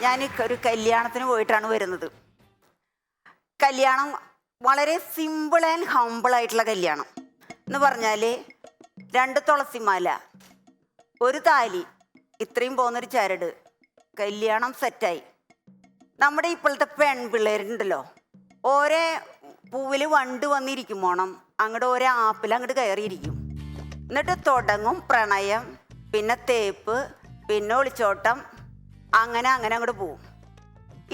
ഞാൻ ഒരു കല്യാണത്തിന് പോയിട്ടാണ് വരുന്നത്. കല്യാണം വളരെ സിമ്പിൾ ആൻഡ് ഹമ്പിൾ ആയിട്ടുള്ള കല്യാണം എന്ന് പറഞ്ഞാൽ 2 തുളസിമാല, ഒരു താലി, ഇത്രയും പോകുന്നൊരു ചരട്, കല്യാണം സെറ്റായി. നമ്മുടെ ഇപ്പോഴത്തെ പെൺപിള്ളേരുണ്ടല്ലോ, ഓരോ പൂവിൽ വണ്ട് വന്നിരിക്കും പോണം, അങ്ങോട്ട് ഓരോ ആപ്പിൽ അങ്ങോട്ട് കയറിയിരിക്കും. എന്നിട്ട് തുടങ്ങും പ്രണയം, പിന്നെ തേപ്പ്, പിന്നെ ഒളിച്ചോട്ടം, അങ്ങനെ അങ്ങോട്ട് പോവും.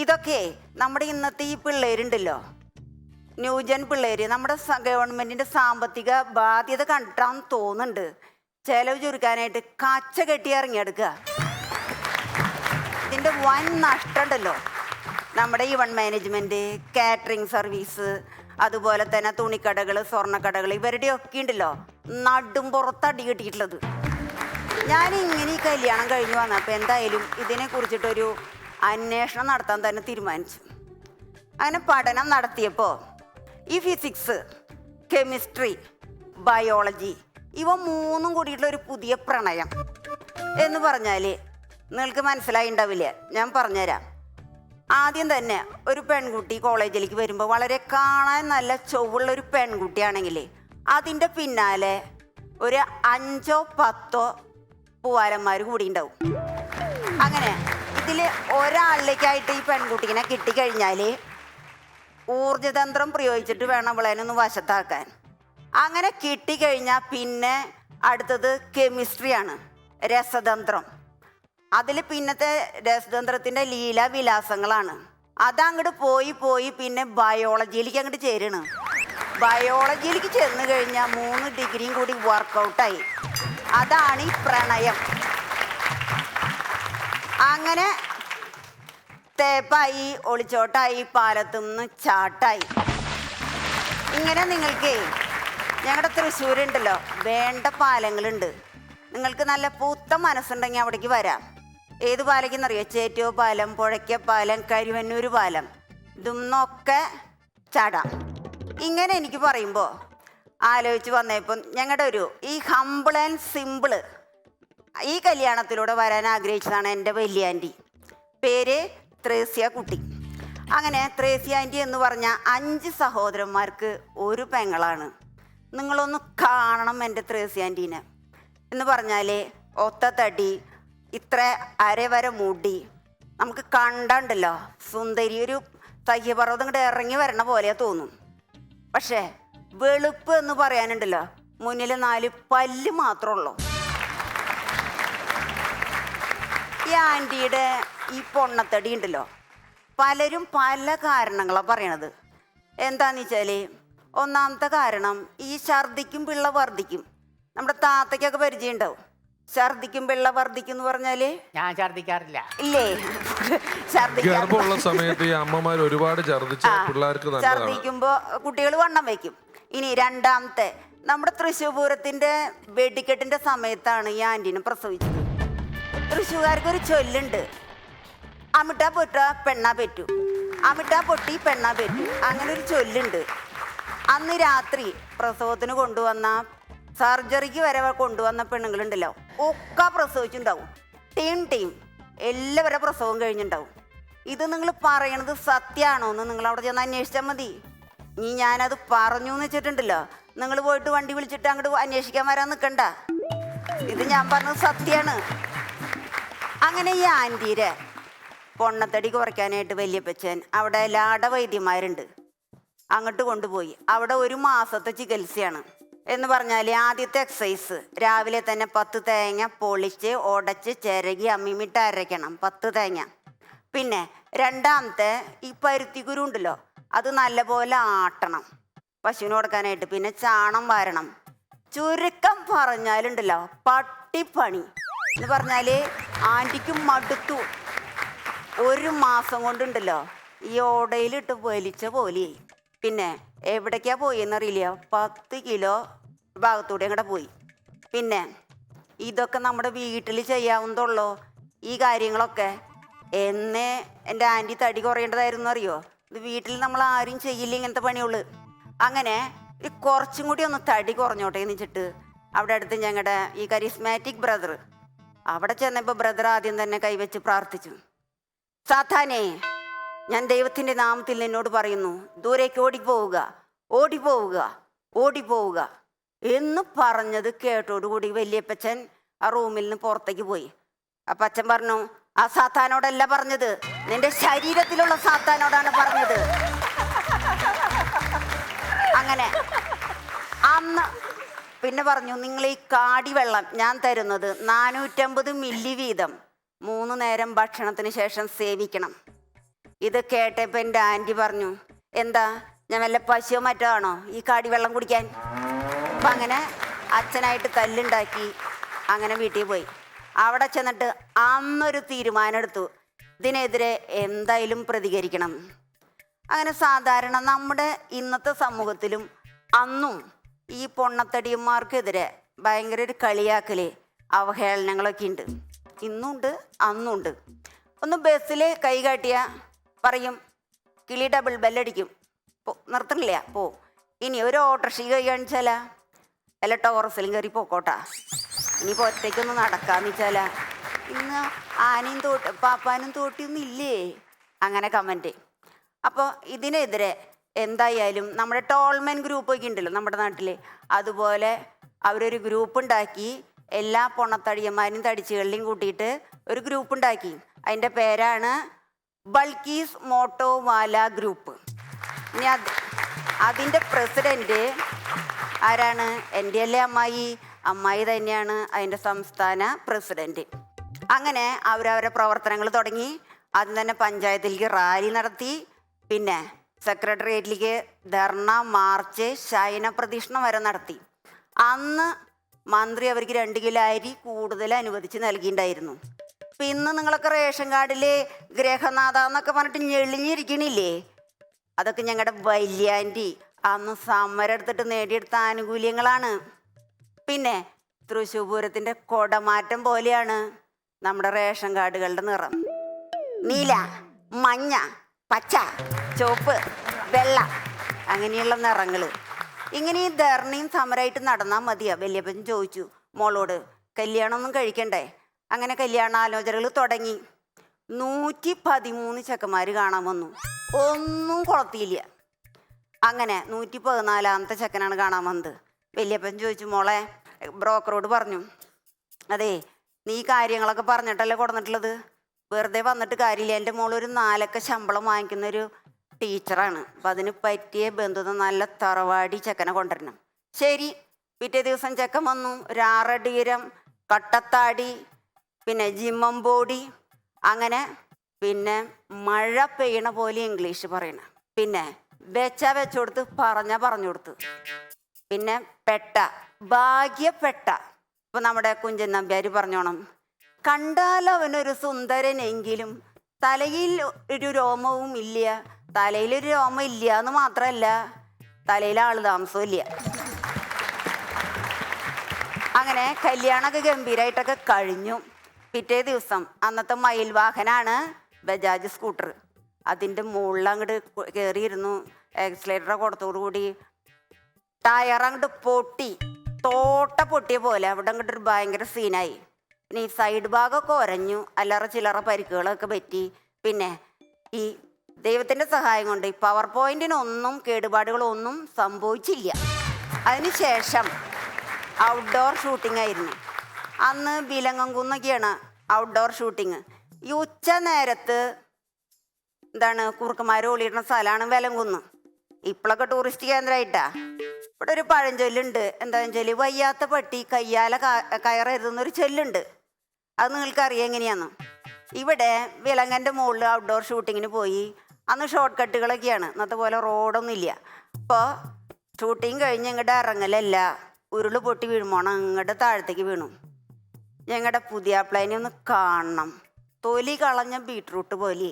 ഇതൊക്കെ നമ്മുടെ ഇന്നത്തെ ഈ പിള്ളേരുണ്ടല്ലോ, ന്യൂജൻ പിള്ളേർ, നമ്മുടെ ഗവൺമെൻറ്റിൻ്റെ സാമ്പത്തിക ബാധ്യത കണ്ടിട്ടാന്ന് തോന്നുന്നുണ്ട് ചെലവ് ചുരുക്കാനായിട്ട് കച്ച കെട്ടി ഇറങ്ങിയെടുക്കുക. ഇതിൻ്റെ വൻ നഷ്ടമുണ്ടല്ലോ. നമ്മുടെ ഇവൻറ്റ് മാനേജ്മെൻറ്റ്, കാറ്ററിംഗ് സർവീസ്, അതുപോലെ തന്നെ തുണിക്കടകൾ, സ്വർണ്ണക്കടകൾ, ഇവരുടെയൊക്കെ ഉണ്ടല്ലോ നടും പുറത്തടി കിട്ടിയിട്ടുള്ളത്. ഞാനിങ്ങനെ ഈ കല്യാണം കഴിഞ്ഞ് വന്നപ്പോൾ എന്തായാലും ഇതിനെക്കുറിച്ചിട്ടൊരു അന്വേഷണം നടത്താൻ തന്നെ തീരുമാനിച്ചു. അങ്ങനെ പഠനം നടത്തിയപ്പോൾ ഈ ഫിസിക്സ്, കെമിസ്ട്രി, ബയോളജി, ഇവ 3 കൂടിയിട്ടുള്ള ഒരു പുതിയ പ്രണയം എന്ന് പറഞ്ഞാൽ നിങ്ങൾക്ക് മനസ്സിലായി ഉണ്ടാവില്ല. ഞാൻ പറഞ്ഞുതരാം. ആദ്യം തന്നെ ഒരു പെൺകുട്ടി കോളേജിലേക്ക് വരുമ്പോൾ വളരെ കാണാൻ നല്ല ചൊവ്വുള്ള ഒരു പെൺകുട്ടിയാണെങ്കിൽ അതിൻ്റെ പിന്നാലെ ഒരു 5 or 10 പൂവാലന്മാർ കൂടി ഉണ്ടാവും. അങ്ങനെ ഇതിൽ ഒരാളിലേക്കായിട്ട് ഈ പെൺകുട്ടീനെ കിട്ടിക്കഴിഞ്ഞാൽ ഊർജതന്ത്രം പ്രയോഗിച്ചിട്ട് വേണം അവളേനൊന്ന് വശത്താക്കാൻ. അങ്ങനെ കിട്ടിക്കഴിഞ്ഞാൽ പിന്നെ അടുത്തത് കെമിസ്ട്രിയാണ്, രസതന്ത്രം. അതിൽ പിന്നത്തെ രസതന്ത്രത്തിൻ്റെ ലീലാവിലാസങ്ങളാണ്. അതങ്ങോട്ട് പോയി പിന്നെ ബയോളജിയിലേക്ക് അങ്ങോട്ട് ചേരണം. ബയോളജിയിലേക്ക് ചെന്ന് കഴിഞ്ഞാൽ 3 ഡിഗ്രിയും കൂടി വർക്കൗട്ടായി. അതാണ് ഈ പ്രണയം. അങ്ങനെ തേപ്പായി, ഒളിച്ചോട്ടായി, പാലത്തുനിന്ന് ചാട്ടായി. ഇങ്ങനെ നിങ്ങൾക്ക് ഞങ്ങളുടെ തൃശ്ശൂരുണ്ടല്ലോ വേണ്ട പാലങ്ങളുണ്ട്. നിങ്ങൾക്ക് നല്ല പൂത്ത മനസ്സുണ്ടെങ്കിൽ അവിടേക്ക് വരാം. ഏത് പാലക്കെന്നറിയോ? ചേറ്റോ പാലം, പുഴയ്ക്ക പാലം, കരുവന്നൂർ പാലം, ഇതൊന്നൊക്കെ ചാടാം. ഇങ്ങനെ എനിക്ക് പറയുമ്പോൾ ആലോചിച്ച് വന്നപ്പം ഞങ്ങളുടെ ഈ ഹമ്പിൾ ആൻഡ് സിമ്പിള് ഈ കല്യാണത്തിലൂടെ വരാൻ ആഗ്രഹിച്ചതാണ് എൻ്റെ വലിയ ആൻറ്റി. പേര് ത്രേസ്യ കുട്ടി. അങ്ങനെ ത്രേസ്യ ആൻറ്റി എന്ന് പറഞ്ഞ 5 സഹോദരന്മാർക്ക് ഒരു പെങ്ങളാണ്. നിങ്ങളൊന്ന് കാണണം എൻ്റെ ത്രേസ്യ ആൻറ്റീനെ. എന്ന് പറഞ്ഞാൽ ഒത്ത തടി, ഇത്ര അരവര മുടി, നമുക്ക് കണ്ടുണ്ടല്ലോ സുന്ദരി, ഒരു സഹ്യപർവ്വതം ഇങ്ങോട്ട് ഇറങ്ങി വരണ പോലെ തോന്നും. പക്ഷേ വെളുപ്പ് എന്ന് പറയാനുണ്ടല്ലോ, മുന്നിൽ 4 പല്ല് മാത്രമുള്ളൂ. ഈ ആൻറ്റിയുടെ ഈ പൊണ്ണത്തടി ഉണ്ടല്ലോ, പലരും പല കാരണങ്ങളാണ് പറയണത്. എന്താണെന്ന് വെച്ചാൽ, ഒന്നാമത്തെ കാരണം ഈ ഛർദിക്കും പിള്ള വർദ്ധിക്കും. നമ്മുടെ താത്തയ്ക്കൊക്കെ പരിചയം ഉണ്ടാവും. ഛർദിക്കും പിള്ള വർദ്ധിക്കും എന്ന് പറഞ്ഞാല് ഞാൻ ഛർദിക്കാറില്ല. ഇല്ലേ? ഗർഭമുള്ള സമയത്ത് ഈ അമ്മമാർ ഒരുപാട് ഛർദിക്കുമ്പോ കുട്ടികൾ വണ്ണം വയ്ക്കും. ഇനി രണ്ടാമത്തെ, നമ്മുടെ തൃശ്ശൂർ പൂരത്തിന്റെ വെടിക്കെട്ടിന്റെ സമയത്താണ് ഈ ആന്റീനെ പ്രസവിച്ചത്. തൃശ്ശൂർക്കാർക്കൊരു ചൊല്ലുണ്ട്, അമിട്ടാ പൊട്ട പെണ്ണാ പെറ്റു, അമിട്ടാ പൊട്ടി പെണ്ണാ പെറ്റു, അങ്ങനെ ഒരു ചൊല്ലുണ്ട്. അന്ന് രാത്രി പ്രസവത്തിന് കൊണ്ടുവന്ന, സർജറിക്ക് വരെ കൊണ്ടുവന്ന പെണ്ണുങ്ങളുണ്ടല്ലോ, ഒക്കെ പ്രസവിച്ചിട്ടുണ്ടാവും. ടീം എല്ലാവരുടെ പ്രസവം കഴിഞ്ഞിട്ടുണ്ടാവും. ഇത് നിങ്ങൾ പറയണത് സത്യമാണോ എന്ന് നിങ്ങൾ അവിടെ ചെന്ന് അന്വേഷിച്ചാൽ മതി. ഇനി ഞാനത് പറഞ്ഞു എന്ന് വെച്ചിട്ടുണ്ടല്ലോ, നിങ്ങൾ പോയിട്ട് വണ്ടി വിളിച്ചിട്ട് അങ്ങോട്ട് അന്വേഷിക്കാൻ വരാൻ നിൽക്കണ്ട. ഇത് ഞാൻ പറഞ്ഞത് സത്യമാണ്. അങ്ങനെ ഈ ആൻറ്റീരെ പൊണ്ണത്തടി കുറയ്ക്കാനായിട്ട് വല്യപ്പച്ചൻ അവിടെ ലാടവൈദ്യന്മാരുണ്ട്, അങ്ങോട്ട് കൊണ്ടുപോയി. അവിടെ 1 മാസത്തെ ചികിത്സയാണ്. എന്ന് പറഞ്ഞാൽ ആദ്യത്തെ എക്സസൈസ് രാവിലെ തന്നെ 10 തേങ്ങ പൊളിച്ച് ഉടച്ച് ചിരകി അമ്മിമിട്ട് അരയ്ക്കണം, 10 തേങ്ങ. പിന്നെ രണ്ടാമത്തെ ഈ പരുത്തിക്കുരു ഉണ്ടല്ലോ, അത് നല്ലപോലെ ആട്ടണം പശുവിന് കൊടുക്കാനായിട്ട്. പിന്നെ ചാണം വാരണം. ചുരുക്കം പറഞ്ഞാലുണ്ടല്ലോ പട്ടിപ്പണി. എന്ന് പറഞ്ഞാൽ ആൻറ്റിക്കും മടുത്തു. 1 മാസം കൊണ്ടുണ്ടല്ലോ ഈ ഓടയിലിട്ട് വലിച്ച പോലെയായി. പിന്നെ എവിടേക്കാ പോയെന്നറിയില്ല, 10 കിലോ ഭാഗത്തൂടെ അങ്ങോട്ട് പോയി. പിന്നെ ഇതൊക്കെ നമ്മുടെ വീട്ടിൽ ചെയ്യാവുന്നതുള്ളൂ ഈ കാര്യങ്ങളൊക്കെ. എന്നേ എൻ്റെ ആൻറ്റി തടി കുറയേണ്ടതായിരുന്നു അറിയോ? ഇത് വീട്ടിൽ നമ്മൾ ആരും ചെയ്യില്ല ഇങ്ങനത്തെ പണിയുള്ളൂ. അങ്ങനെ കുറച്ചും കൂടി ഒന്ന് തടി കുറഞ്ഞോട്ടെ എന്ന് വെച്ചിട്ട് അവിടെ അടുത്ത് ഞങ്ങളുടെ ഈ കരിസ്മാറ്റിക് ബ്രദർ, അവിടെ ചെന്നപ്പോൾ ബ്രദർ ആദ്യം തന്നെ കൈവച്ച് പ്രാർത്ഥിച്ചു, സാത്താനേ, ഞാൻ ദൈവത്തിൻ്റെ നാമത്തിൽ നിന്നോട് പറയുന്നു, ദൂരേക്ക് ഓടിപ്പോവുക, ഓടിപ്പോവുക, ഓടിപ്പോവുക എന്ന് പറഞ്ഞത് കേട്ടോടുകൂടി വല്യപ്പച്ചൻ ആ റൂമിൽ നിന്ന് പുറത്തേക്ക് പോയി. അപ്പം അച്ഛൻ പറഞ്ഞു, ആ സാത്താനോടല്ല പറഞ്ഞത്, നിന്റെ ശരീരത്തിലുള്ള സാത്താനോടാണ് പറഞ്ഞത്. അങ്ങനെ അന്ന് പിന്നെ പറഞ്ഞു, നിങ്ങൾ ഈ കാടിവെള്ളം ഞാൻ തരുന്നത് 450 മില്ലി വീതം 3 നേരം ഭക്ഷണത്തിന് ശേഷം സേവിക്കണം. ഇത് കേട്ടപ്പോൾ എൻ്റെ ആൻറ്റി പറഞ്ഞു, എന്താ ഞാൻ വല്ല പശുവോ മറ്റോ ആണോ ഈ കാടിവെള്ളം കുടിക്കാൻ? അപ്പം അങ്ങനെ അച്ഛനായിട്ട് തല്ലുണ്ടാക്കി അങ്ങനെ വീട്ടിൽ പോയി. അവിടെ ചെന്നിട്ട് അന്നൊരു തീരുമാനം എടുത്തു, ഇതിനെതിരെ എന്തായാലും പ്രതികരിക്കണം. അങ്ങനെ സാധാരണ നമ്മുടെ ഇന്നത്തെ സമൂഹത്തിലും അന്നും ഈ പൊണ്ണത്തടിയന്മാർക്കെതിരെ ഭയങ്കര ഒരു കളിയാക്കല്, അവഹേളനങ്ങളൊക്കെ ഉണ്ട്. ഇന്നുണ്ട്, അന്നുണ്ട്. ഒന്ന് ബസ്സിൽ കൈ കാട്ടിയ പറയും, കിളി ഡബിൾ ബെല്ലടിക്കും, നിർത്തണില്ല പോ. ഇനി ഒരു ഓട്ടോറിക്ഷ കൈ കാണിച്ചാലാ, അല്ല ടോറസിലും കയറി പോക്കോട്ടാ, ഇനിയിപ്പോൾ ഒറ്റയ്ക്കൊന്ന് നടക്കാന്ന് വെച്ചാലാ, ഇന്ന് ആനയും പാപ്പാനും തോട്ടിയൊന്നും ഇല്ലേ, അങ്ങനെ കമൻറ്റ്. അപ്പോൾ ഇതിനെതിരെ എന്തായാലും നമ്മുടെ ടോൾമെൻ ഗ്രൂപ്പൊക്കെ ഉണ്ടല്ലോ നമ്മുടെ നാട്ടിൽ, അതുപോലെ അവരൊരു ഗ്രൂപ്പ് ഉണ്ടാക്കി, എല്ലാ പൊണ്ണത്തടിയന്മാരും തടിച്ചുകളിലും കൂട്ടിയിട്ട് ഒരു ഗ്രൂപ്പ് ഉണ്ടാക്കി. അതിൻ്റെ പേരാണ് ബൾക്കീസ് മോട്ടോവാല ഗ്രൂപ്പ്. ഇനി അതിൻ്റെ പ്രസിഡൻറ്റ് ആരാണ്? എൻ്റെ അല്ലേ അമ്മായി തന്നെയാണ് അതിൻ്റെ സംസ്ഥാന പ്രസിഡൻറ്റ്. അങ്ങനെ അവരവരുടെ പ്രവർത്തനങ്ങൾ തുടങ്ങി. ആദ്യം തന്നെ പഞ്ചായത്തിലേക്ക് റാലി നടത്തി, പിന്നെ സെക്രട്ടേറിയറ്റിലേക്ക് ധർണ, മാർച്ച്, ശയന പ്രദക്ഷിണം വരെ നടത്തി. അന്ന് മന്ത്രി അവർക്ക് 2 കിലോ അരി കൂടുതൽ അനുവദിച്ച് നൽകിയിട്ടുണ്ടായിരുന്നു. അപ്പം ഇന്ന് നിങ്ങളൊക്കെ റേഷൻ കാർഡിൽ ഗ്രഹനാഥ എന്നൊക്കെ പറഞ്ഞിട്ട് ഞെളിഞ്ഞിരിക്കണില്ലേ, അതൊക്കെ ഞങ്ങളുടെ വല്യാൻറ്റി അന്ന് സമരം എടുത്തിട്ട് നേടിയെടുത്ത ആനുകൂല്യങ്ങളാണ്. പിന്നെ തൃശ്ശൂർ പൂരത്തിൻ്റെ കൊടമാറ്റം പോലെയാണ് നമ്മുടെ റേഷൻ കാർഡുകളുടെ നിറം. നീല, മഞ്ഞ, പച്ച, ചുവപ്പ്, വെള്ള, അങ്ങനെയുള്ള നിറങ്ങൾ. ഇങ്ങനെ ഈ ധർണയും സമരമായിട്ട് നടന്നാൽ മതിയാ? വല്യപ്പൻ ചോദിച്ചു മോളോട്, കല്യാണമൊന്നും കഴിക്കണ്ടേ? അങ്ങനെ കല്യാണാലോചനകൾ തുടങ്ങി. 113 ചെക്കന്മാർ കാണാൻ വന്നു, ഒന്നും കൊളത്തിയില്ല. അങ്ങനെ 114ാമത്തെ ചെക്കനാണ് കാണാൻ വന്നത്. വല്യപ്പൻ ചോദിച്ചു, മോളെ, ബ്രോക്കറോട് പറഞ്ഞു, അതെ നീ കാര്യങ്ങളൊക്കെ പറഞ്ഞിട്ടല്ലേ കൊടുന്നിട്ടുള്ളത്, വെറുതെ വന്നിട്ട് കാര്യമില്ല, എൻ്റെ മോളൊരു 4 ശമ്പളം വാങ്ങിക്കുന്നൊരു ടീച്ചറാണ്, അപ്പം അതിന് പറ്റിയ ബന്ധുത നല്ല തറവാടി ചെക്കനെ കൊണ്ടുവരണം. ശരി. പിറ്റേ ദിവസം ചെക്കൻ വന്നു. ഒരു 6 അടി ഉയരം, കട്ടത്താടി, പിന്നെ ജിമ്മംബോഡി, അങ്ങനെ പിന്നെ മഴ പെയ്യണ പോലെ ഇംഗ്ലീഷ് പറയണം, പിന്നെ വെച്ചു കൊടുത്ത് പറഞ്ഞു കൊടുത്ത്, പിന്നെ ഭാഗ്യപ്പെട്ട. ഇപ്പം നമ്മുടെ കുഞ്ചൻ നമ്പ്യാർ പറഞ്ഞോണം, കണ്ടാൽ അവനൊരു സുന്ദരനെങ്കിലും തലയിൽ ഒരു രോമവും ഇല്ല, തലയിലൊരു രോമം ഇല്ല എന്ന് മാത്രമല്ല, തലയിൽ ആള് താമസവും ഇല്ല. അങ്ങനെ കല്യാണമൊക്കെ ഗംഭീരമായിട്ടൊക്കെ കഴിഞ്ഞു. പിറ്റേ ദിവസം അന്നത്തെ മയിൽ വാഹനാണ് ബജാജ് സ്കൂട്ടർ. അതിൻ്റെ മുകളിൽ അങ്ങോട്ട് കയറിയിരുന്നു. എക്സലേറ്റർ കൊടുത്തോടുകൂടി ടയർ അങ്ങോട്ട് പൊട്ടി, തോട്ട പൊട്ടിയ പോലെ അവിടെ അങ്ങോട്ട് ഒരു ഭയങ്കര സീനായി. പിന്നെ ഈ സൈഡ് ഭാഗമൊക്കെ ഒരഞ്ഞു, അല്ലറ ചില്ലറ പരിക്കുകളൊക്കെ പറ്റി. പിന്നെ ഈ ദൈവത്തിൻ്റെ സഹായം കൊണ്ട് ഈ പവർ പോയിന്റിനൊന്നും കേടുപാടുകളൊന്നും സംഭവിച്ചില്ല. അതിനുശേഷം ഔട്ട്ഡോർ ഷൂട്ടിംഗ് ആയിരുന്നു. അന്ന് ബിലങ്ങംകുന്നൊക്കെയാണ് ഔട്ട്ഡോർ ഷൂട്ടിങ്. ഈ ഉച്ച നേരത്ത് എന്താണ് കുറുക്കന്മാർ ഒളിയിടുന്ന സ്ഥലമാണ് വിലങ്കുന്ന്. ഇപ്പോഴൊക്കെ ടൂറിസ്റ്റ് കേന്ദ്രമായിട്ടാ. ഇവിടെ ഒരു പഴഞ്ചൊല്ലുണ്ട്, എന്താണെന്ന് വെച്ചാൽ വയ്യാത്ത പട്ടി കയ്യാല കയറരുതെന്നൊരു ചൊല്ലുണ്ട്. അത് നിങ്ങൾക്കറിയാം എങ്ങനെയാന്ന്. ഇവിടെ വിലങ്ങൻ്റെ മുകളിൽ ഔട്ട്ഡോർ ഷൂട്ടിങ്ങിന് പോയി. അന്ന് ഷോർട്ട് കട്ടുകളൊക്കെയാണ്, ഇന്നത്തെ പോലെ റോഡൊന്നും ഇല്ല. അപ്പോൾ ഷൂട്ടിങ് കഴിഞ്ഞ് ഇങ്ങോട്ട് ഇറങ്ങലല്ല, ഉരുള് പൊട്ടി വീഴുമ്പോണം അങ്ങോട്ട് താഴത്തേക്ക് വീണു. ഞങ്ങളുടെ പുതിയ പ്ലാനെ ഒന്ന് കാണണം, തൊലി കളഞ്ഞ ബീട്രൂട്ട് പോലെ.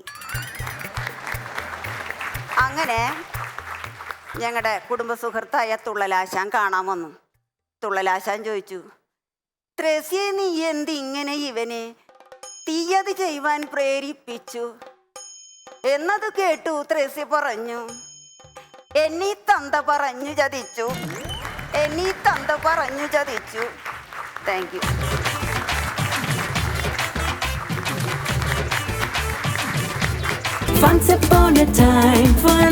അങ്ങനെ ഞങ്ങളുടെ കുടുംബ സുഹൃത്തായ തുള്ളലാശാൻ കാണാൻ വന്നു. തുള്ളലാശാൻ ചോദിച്ചു, ത്രേസ്യേ നീ എന്തിങ്ങനെ ഇവനെ തീയത് ചെയ്യുവാൻ പ്രേരിപ്പിച്ചു എന്നത് കേട്ടു. ത്രേസ്യ പറഞ്ഞു, എന്നീ തന്ത പറഞ്ഞു ചതിച്ചു, എന്നീ തന്ത പറഞ്ഞു ചതിച്ചു. Thank you. Once upon a time, forever.